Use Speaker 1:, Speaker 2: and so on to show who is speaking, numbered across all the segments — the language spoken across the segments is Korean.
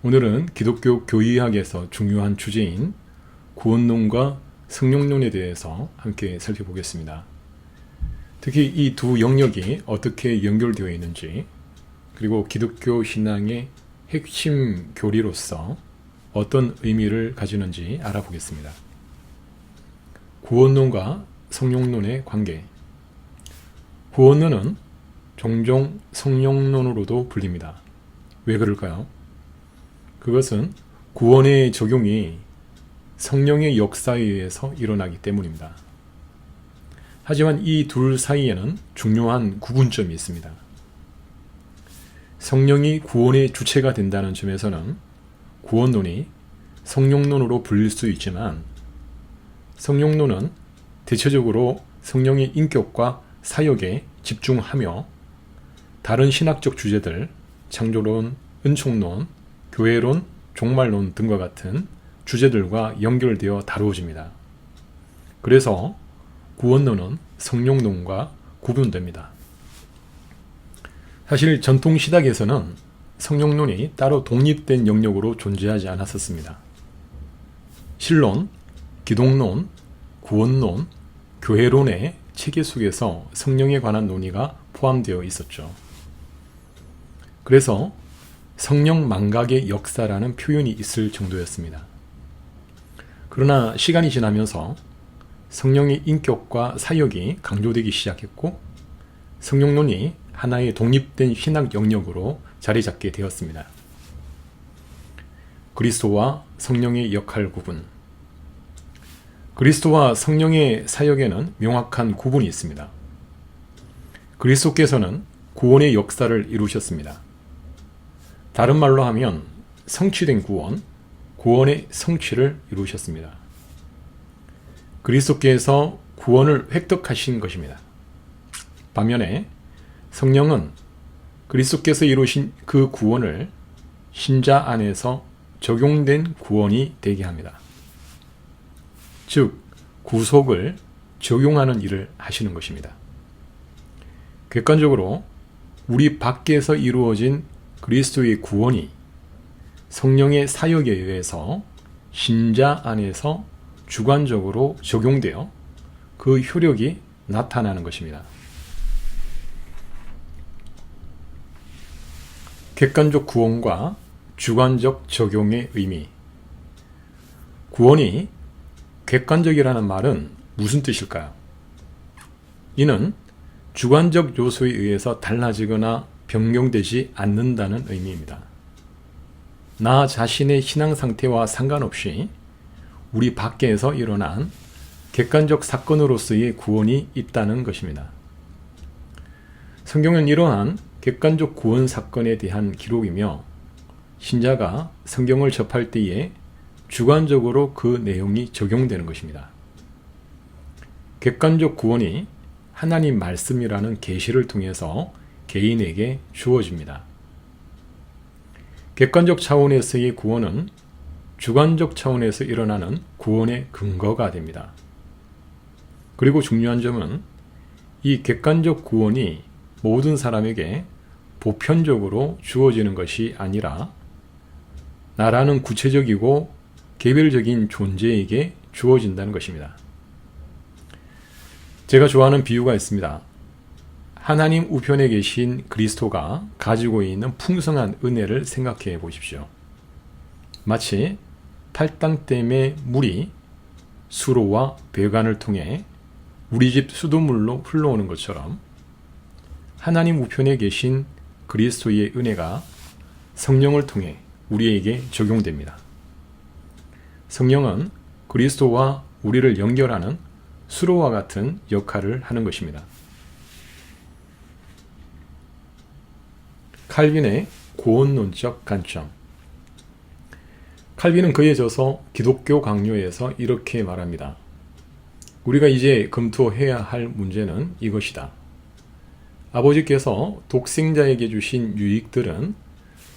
Speaker 1: 오늘은 기독교 교리학에서 중요한 주제인 구원론과 성령론에 대해서 함께 살펴보겠습니다. 특히 이 두 영역이 어떻게 연결되어 있는지, 그리고 기독교 신앙의 핵심 교리로서 어떤 의미를 가지는지 알아보겠습니다. 구원론과 성령론의 관계. 구원론은 종종 성령론으로도 불립니다. 왜 그럴까요? 그것은 구원의 적용이 성령의 역사에 의해서 일어나기 때문입니다. 하지만 이 둘 사이에는 중요한 구분점이 있습니다. 성령이 구원의 주체가 된다는 점에서는 구원론이 성령론으로 불릴 수 있지만, 성령론은 대체적으로 성령의 인격과 사역에 집중하며 다른 신학적 주제들, 창조론, 은총론, 교회론, 종말론 등과 같은 주제들과 연결되어 다루어집니다. 그래서 구원론은 성령론과 구분됩니다. 사실 전통 신학에서는 성령론이 따로 독립된 영역으로 존재하지 않았었습니다. 신론, 기독론, 구원론, 교회론의 체계 속에서 성령에 관한 논의가 포함되어 있었죠. 그래서 성령 망각의 역사라는 표현이 있을 정도였습니다. 그러나 시간이 지나면서 성령의 인격과 사역이 강조되기 시작했고, 성령론이 하나의 독립된 신학 영역으로 자리 잡게 되었습니다. 그리스도와 성령의 역할 구분. 그리스도와 성령의 사역에는 명확한 구분이 있습니다. 그리스도께서는 구원의 역사를 이루셨습니다. 다른 말로 하면 성취된 구원, 구원의 성취를 이루셨습니다. 그리스도께서 구원을 획득하신 것입니다. 반면에 성령은 그리스도께서 이루신 그 구원을 신자 안에서 적용된 구원이 되게 합니다. 즉, 구속을 적용하는 일을 하시는 것입니다. 객관적으로 우리 밖에서 이루어진 그리스도의 구원이 성령의 사역에 의해서 신자 안에서 주관적으로 적용되어 그 효력이 나타나는 것입니다. 객관적 구원과 주관적 적용의 의미. 구원이 객관적이라는 말은 무슨 뜻일까요? 이는 주관적 요소에 의해서 달라지거나 변경되지 않는다는 의미입니다. 나 자신의 신앙 상태와 상관없이 우리 밖에서 일어난 객관적 사건으로서의 구원이 있다는 것입니다. 성경은 이러한 객관적 구원 사건에 대한 기록이며, 신자가 성경을 접할 때에 주관적으로 그 내용이 적용되는 것입니다. 객관적 구원이 하나님 말씀이라는 계시를 통해서 개인에게 주어집니다. 객관적 차원에서의 구원은 주관적 차원에서 일어나는 구원의 근거가 됩니다. 그리고 중요한 점은 이 객관적 구원이 모든 사람에게 보편적으로 주어지는 것이 아니라 나라는 구체적이고 개별적인 존재에게 주어진다는 것입니다. 제가 좋아하는 비유가 있습니다. 하나님 우편에 계신 그리스도가 가지고 있는 풍성한 은혜를 생각해 보십시오. 마치 팔당댐의 물이 수로와 배관을 통해 우리 집 수돗물로 흘러오는 것처럼, 하나님 우편에 계신 그리스도의 은혜가 성령을 통해 우리에게 적용됩니다. 성령은 그리스도와 우리를 연결하는 수로와 같은 역할을 하는 것입니다. 칼빈의 구원론적 관점. 칼빈은 그에 져서 기독교 강요에서 이렇게 말합니다. 우리가 이제 검토해야 할 문제는 이것이다. 아버지께서 독생자에게 주신 유익들은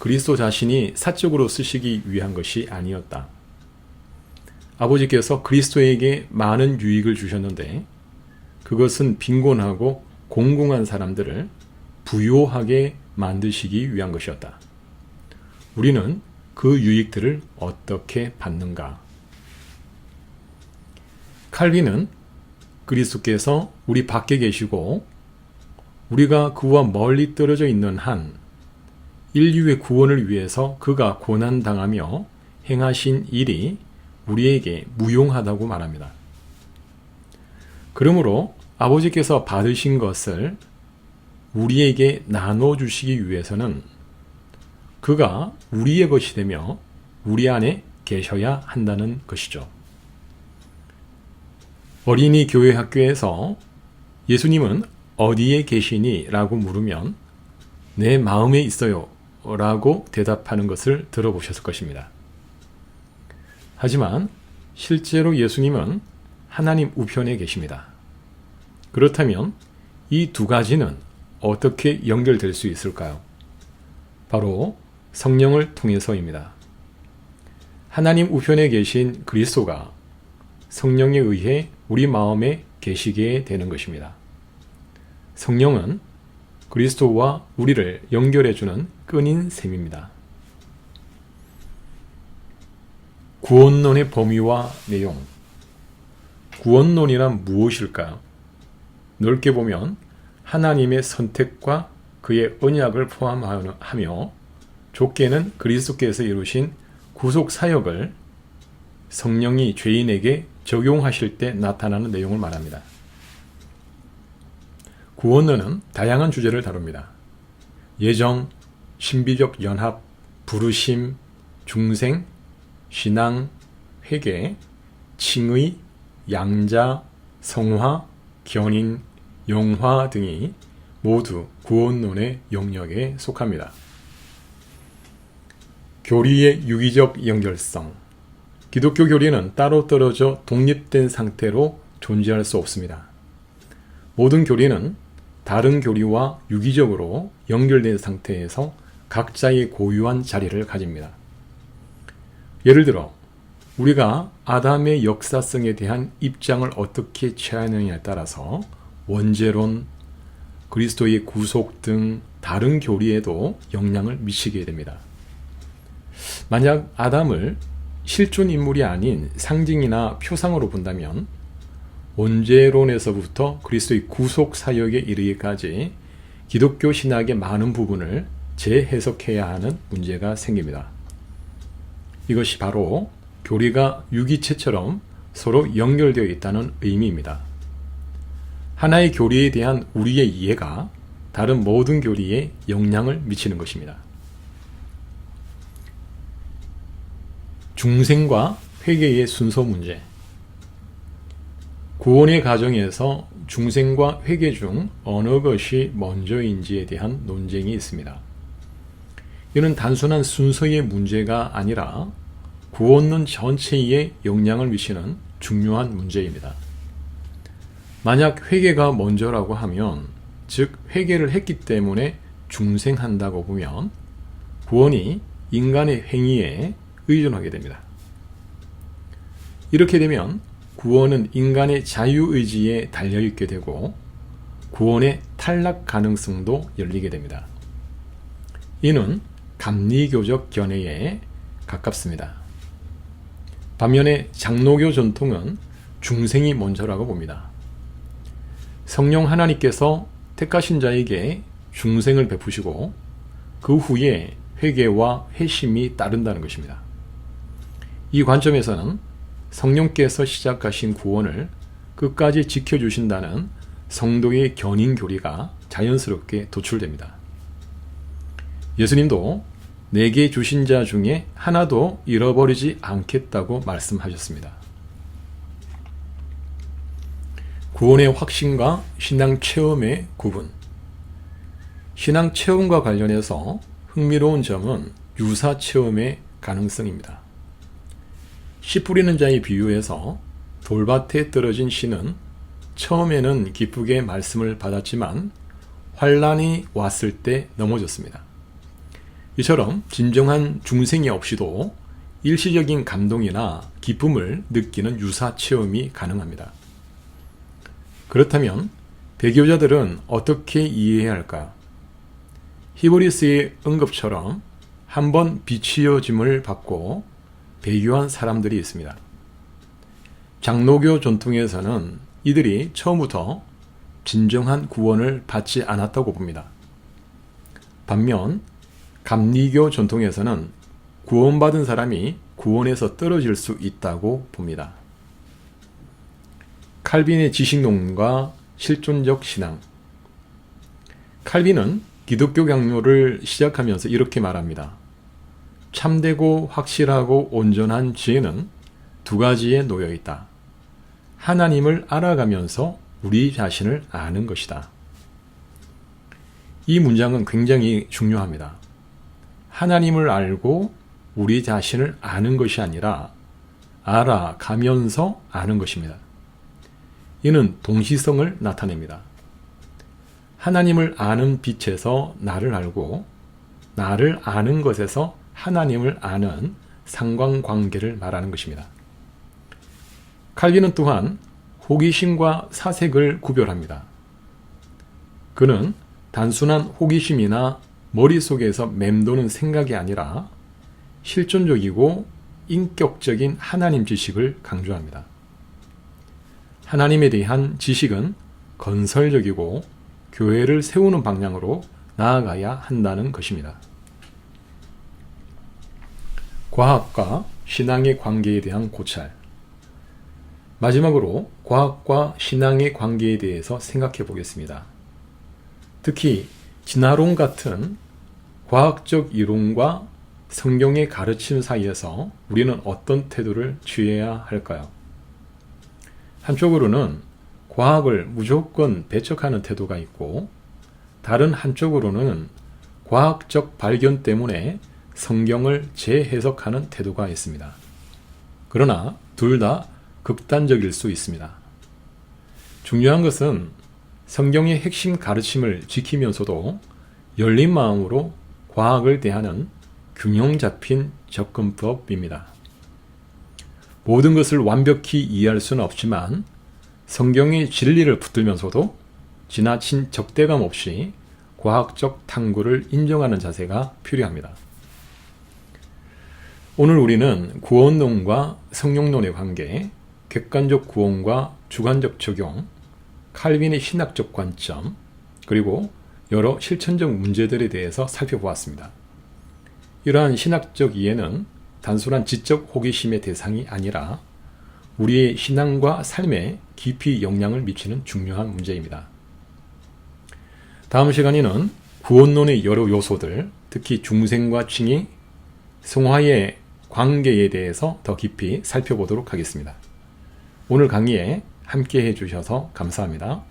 Speaker 1: 그리스도 자신이 사적으로 쓰시기 위한 것이 아니었다. 아버지께서 그리스도에게 많은 유익을 주셨는데, 그것은 빈곤하고 공공한 사람들을 부요하게 만드시기 위한 것이었다. 우리는 그 유익들을 어떻게 받는가? 칼빈은 그리스도께서 우리 밖에 계시고 우리가 그와 멀리 떨어져 있는 한 인류의 구원을 위해서 그가 고난당하며 행하신 일이 우리에게 무용하다고 말합니다. 그러므로 아버지께서 받으신 것을 우리에게 나눠주시기 위해서는 그가 우리의 것이 되며 우리 안에 계셔야 한다는 것이죠. 어린이 교회 학교에서 예수님은 어디에 계시니? 라고 물으면 내 마음에 있어요 라고 대답하는 것을 들어보셨을 것입니다. 하지만 실제로 예수님은 하나님 우편에 계십니다. 그렇다면 이 두 가지는 어떻게 연결될 수 있을까요? 바로 성령을 통해서입니다. 하나님 우편에 계신 그리스도가 성령에 의해 우리 마음에 계시게 되는 것입니다. 성령은 그리스도와 우리를 연결해주는 끈인 셈입니다. 구원론의 범위와 내용. 구원론이란 무엇일까요? 넓게 보면 하나님의 선택과 그의 언약을 포함하며 좁게는 그리스도께서 이루신 구속 사역을 성령이 죄인에게 적용하실 때 나타나는 내용을 말합니다. 구원론은 다양한 주제를 다룹니다. 예정, 신비적 연합, 부르심, 중생, 신앙, 회개, 칭의, 양자, 성화, 견인, 영화 등이 모두 구원론의 영역에 속합니다. 교리의 유기적 연결성. 기독교 교리는 따로 떨어져 독립된 상태로 존재할 수 없습니다. 모든 교리는 다른 교리와 유기적으로 연결된 상태에서 각자의 고유한 자리를 가집니다. 예를 들어 우리가 아담의 역사성에 대한 입장을 어떻게 취하느냐에 따라서 원죄론, 그리스도의 구속 등 다른 교리에도 영향을 미치게 됩니다. 만약 아담을 실존 인물이 아닌 상징이나 표상으로 본다면 원죄론에서부터 그리스도의 구속 사역에 이르기까지 기독교 신학의 많은 부분을 재해석해야 하는 문제가 생깁니다. 이것이 바로 교리가 유기체처럼 서로 연결되어 있다는 의미입니다. 하나의 교리에 대한 우리의 이해가 다른 모든 교리에 영향을 미치는 것입니다. 중생과 회개의 순서 문제. 구원의 과정에서 중생과 회개 중 어느 것이 먼저인지에 대한 논쟁이 있습니다. 이는 단순한 순서의 문제가 아니라 구원론 전체에 영향을 미치는 중요한 문제입니다. 만약 회개가 먼저라고 하면, 즉 회개를 했기 때문에 중생한다고 보면 구원이 인간의 행위에 의존하게 됩니다. 이렇게 되면 구원은 인간의 자유의지에 달려있게 되고 구원의 탈락 가능성도 열리게 됩니다. 이는 감리교적 견해에 가깝습니다. 반면에 장로교 전통은 중생이 먼저라고 봅니다. 성령 하나님께서 택하신 자에게 중생을 베푸시고 그 후에 회개와 회심이 따른다는 것입니다. 이 관점에서는 성령께서 시작하신 구원을 끝까지 지켜주신다는 성도의 견인 교리가 자연스럽게 도출됩니다. 예수님도 내게 주신 자 중에 하나도 잃어버리지 않겠다고 말씀하셨습니다. 구원의 확신과 신앙 체험의 구분. 신앙 체험과 관련해서 흥미로운 점은 유사 체험의 가능성입니다. 씨 뿌리는 자의 비유에서 돌밭에 떨어진 씨는 처음에는 기쁘게 말씀을 받았지만 환난이 왔을 때 넘어졌습니다. 이처럼 진정한 중생이 없이도 일시적인 감동이나 기쁨을 느끼는 유사 체험이 가능합니다. 그렇다면 배교자들은 어떻게 이해해야 할까요? 히브리스의 언급처럼 한번 비치어짐을 받고 배교한 사람들이 있습니다. 장로교 전통에서는 이들이 처음부터 진정한 구원을 받지 않았다고 봅니다. 반면 감리교 전통에서는 구원받은 사람이 구원에서 떨어질 수 있다고 봅니다. 칼빈의 지식론과 실존적 신앙. 칼빈은 기독교 강요를 시작하면서 이렇게 말합니다. 참되고 확실하고 온전한 지혜는 두 가지에 놓여 있다. 하나님을 알아가면서 우리 자신을 아는 것이다. 이 문장은 굉장히 중요합니다. 하나님을 알고 우리 자신을 아는 것이 아니라 알아가면서 아는 것입니다. 이는 동시성을 나타냅니다. 하나님을 아는 빛에서 나를 알고 나를 아는 것에서 하나님을 아는 상관관계를 말하는 것입니다. 칼빈은 또한 호기심과 사색을 구별합니다. 그는 단순한 호기심이나 머릿속에서 맴도는 생각이 아니라 실존적이고 인격적인 하나님 지식을 강조합니다. 하나님에 대한 지식은 건설적이고 교회를 세우는 방향으로 나아가야 한다는 것입니다. 과학과 신앙의 관계에 대한 고찰. 마지막으로 과학과 신앙의 관계에 대해서 생각해 보겠습니다. 특히 진화론 같은 과학적 이론과 성경의 가르침 사이에서 우리는 어떤 태도를 취해야 할까요? 한쪽으로는 과학을 무조건 배척하는 태도가 있고 다른 한쪽으로는 과학적 발견 때문에 성경을 재해석하는 태도가 있습니다. 그러나 둘 다 극단적일 수 있습니다. 중요한 것은 성경의 핵심 가르침을 지키면서도 열린 마음으로 과학을 대하는 균형 잡힌 접근법입니다. 모든 것을 완벽히 이해할 수는 없지만 성경의 진리를 붙들면서도 지나친 적대감 없이 과학적 탐구를 인정하는 자세가 필요합니다. 오늘 우리는 구원론과 성령론의 관계, 객관적 구원과 주관적 적용, 칼빈의 신학적 관점, 그리고 여러 실천적 문제들에 대해서 살펴보았습니다. 이러한 신학적 이해는 단순한 지적 호기심의 대상이 아니라 우리의 신앙과 삶에 깊이 영향을 미치는 중요한 문제입니다. 다음 시간에는 구원론의 여러 요소들, 특히 중생과 칭의, 성화의 관계에 대해서 더 깊이 살펴보도록 하겠습니다. 오늘 강의에 함께 해주셔서 감사합니다.